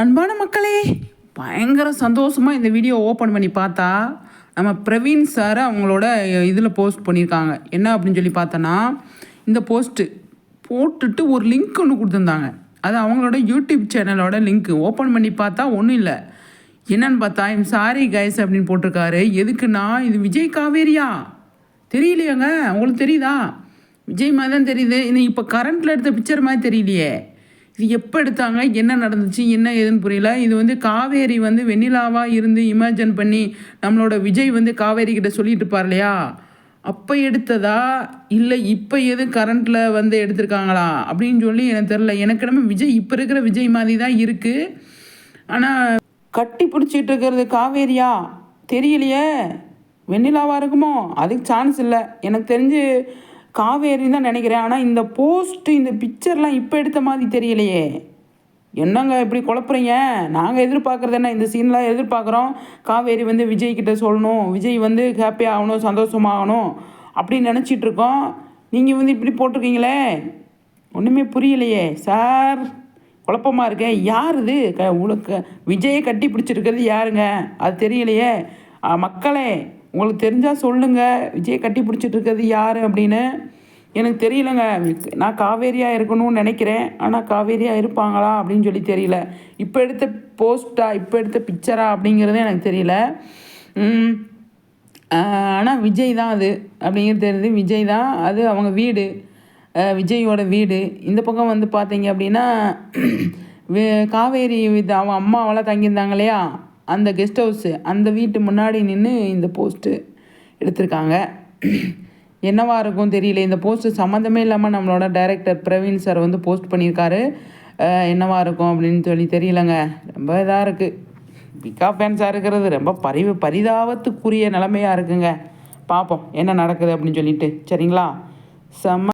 அன்பான மக்களே, பயங்கர சந்தோஷமாக இந்த வீடியோ ஓப்பன் பண்ணி பார்த்தா நம்ம பிரவீன் சார் அவங்களோட இதில் போஸ்ட் பண்ணியிருக்காங்க. என்ன அப்படின்னு சொல்லி பார்த்தோன்னா, இந்த போஸ்ட்டு போட்டுட்டு ஒரு லிங்க் ஒன்று கொடுத்துருந்தாங்க. அது அவங்களோட யூடியூப் சேனலோட லிங்க்கு. ஓப்பன் பண்ணி பார்த்தா ஒன்றும் இல்லை. என்னன்னு பார்த்தா சாரி கைஸ் அப்படின்னு போட்டிருக்காரு. எதுக்குன்னா இது விஜய் காவேரியா தெரியலையாங்க? உங்களுக்கு தெரியுதா? விஜய் மாதிரி தான் தெரியுது. இது இப்போ கரண்ட்டில் எடுத்த பிக்சர் மாதிரி தெரியலையே. இது எப்போ எடுத்தாங்க, என்ன நடந்துச்சு, என்ன ஏதுன்னு புரியல. இது வந்து காவேரி வந்து வெண்ணிலாவாக இருந்து இமேஜின் பண்ணி நம்மளோட விஜய் வந்து காவேரி கிட்ட சொல்லிட்டு இருப்பார் இல்லையா, அப்போ எடுத்ததா இல்லை இப்போ எது கரண்ட்டில் வந்து எடுத்திருக்காங்களா அப்படின்னு சொல்லி எனக்கு தெரில. எனக்கு நம்ம விஜய் இப்போ இருக்கிற விஜய் மாதிரி தான் இருக்குது. ஆனால் கட்டி பிடிச்சிட்டு இருக்கிறது காவேரியா தெரியலையே. வெண்ணிலாவாக இருக்குமோ? அதுக்கு சான்ஸ் இல்லை. எனக்கு தெரிஞ்சு காவேரின்னு தான் நினைக்கிறேன். ஆனால் இந்த போஸ்ட்டு இந்த பிக்சர்லாம் இப்போ எடுத்த மாதிரி தெரியலையே. என்னங்க இப்படி குழப்புறீங்க? நாங்கள் எதிர்பார்க்குறது என்ன, இந்த சீன்லாம் எதிர்பார்க்குறோம். காவேரி வந்து விஜய்கிட்ட சொல்லணும், விஜய் வந்து ஹாப்பி ஆகணும், சந்தோஷமாகணும் அப்படின்னு நினச்சிட்ருக்கோம். நீங்கள் வந்து இப்படி போட்டிருக்கீங்களே, ஒன்றுமே புரியலையே சார். குழப்பமாக இருக்கேன். யார் இது உங்களுக்கு விஜயை கட்டி பிடிச்சிருக்கிறது யாருங்க? அது தெரியலையே. மக்களே, உங்களுக்கு தெரிஞ்சால் சொல்லுங்கள், விஜய் கட்டி பிடிச்சிட்டு இருக்கிறது யார் அப்படின்னு. எனக்கு தெரியலைங்க. நான் காவேரியாக இருக்கணும்னு நினைக்கிறேன். ஆனால் காவேரியாக இருப்பாங்களா அப்படின்னு சொல்லி தெரியல. இப்போ எடுத்த போஸ்ட்டா, இப்போ எடுத்த பிக்சரா அப்படிங்கிறது எனக்கு தெரியல. ஆனால் விஜய் தான் அது அப்படிங்கிறது தெரியுது. விஜய் தான் அது. அவங்க வீடு, விஜயோட வீடு. இந்த பக்கம் வந்து பார்த்தீங்க அப்படின்னா காவேரி அவன் அம்மாவெல்லாம் தங்கியிருந்தாங்க இல்லையா, அந்த கெஸ்ட் ஹவுஸு, அந்த வீட்டு முன்னாடி நின்று இந்த போஸ்ட்டு எடுத்திருக்காங்க. என்னவா இருக்கும் தெரியல. இந்த போஸ்ட்டு சம்மந்தமே இல்லாமல் நம்மளோட டைரக்டர் பிரவீன் சார் வந்து போஸ்ட் பண்ணியிருக்காரு. என்னவா இருக்கும் அப்படின்னு சொல்லி தெரியலங்க. ரொம்ப இதாக இருக்குது. பிகா ஃபேன்ஸாக இருக்கிறது ரொம்ப பரிதாபத்துக்குரிய நிலைமையாக இருக்குங்க. பார்ப்போம் என்ன நடக்குது அப்படின்னு சொல்லிட்டு. சரிங்களா? செம்ம